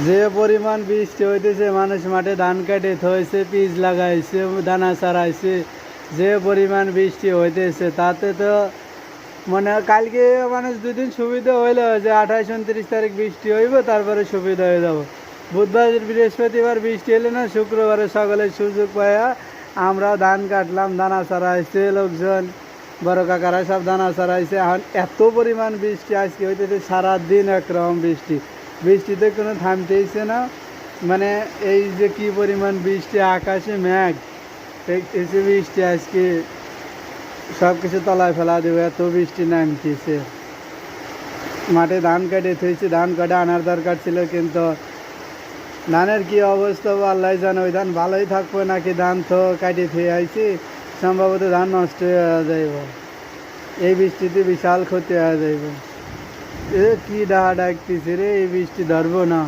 যে পরিমাণ বৃষ্টি হইতেছে, মানুষ মাঠে ধান কাটে থইছে, পিচ লাগাইছে, দানা চারাইছে। যে পরিমাণ বৃষ্টি হইতেছে তাতে তো মানে কালকে মানুষ দুদিন সুবিধা হইলো যে 28-29 তারিখ বৃষ্টি হইব, তারপরে সুবিধা হয়ে যাব। বুধবার বৃহস্পতিবার বৃষ্টি এলে না, শুক্রবারে সকালে সুযোগ পাইয়া আমরাও ধান কাটলাম, দানা চারাইছে লোকজন, বড় কাকারা সব দানা চারাইছে। এখন এত পরিমাণ বৃষ্টি আজকে হইতেছে, সারাদিন একরকম বৃষ্টি, বৃষ্টিতে কোনো থামতেইছে না। মানে এই যে কি পরিমাণ বৃষ্টি, আকাশে মেঘ, এসে বৃষ্টি আজকে সব কিছু তলায় ফেলা দেবে, এত বৃষ্টি নামতেছে। মাঠে ধান কাটে থইছে, ধান কাটে আনার দরকার ছিল, কিন্তু ধানের কি অবস্থা আল্লাহ জানে। ওই ধান ভালোই থাকবো নাকি ধান তো কাটে থুয়ে আইছি, সম্ভবত ধান নষ্ট হয়ে যাইব। এই বৃষ্টিতে বিশাল ক্ষতি হয়ে যাইব। এ কি ডাহা ডাকতেছে রে, এই বৃষ্টি ধরবো না।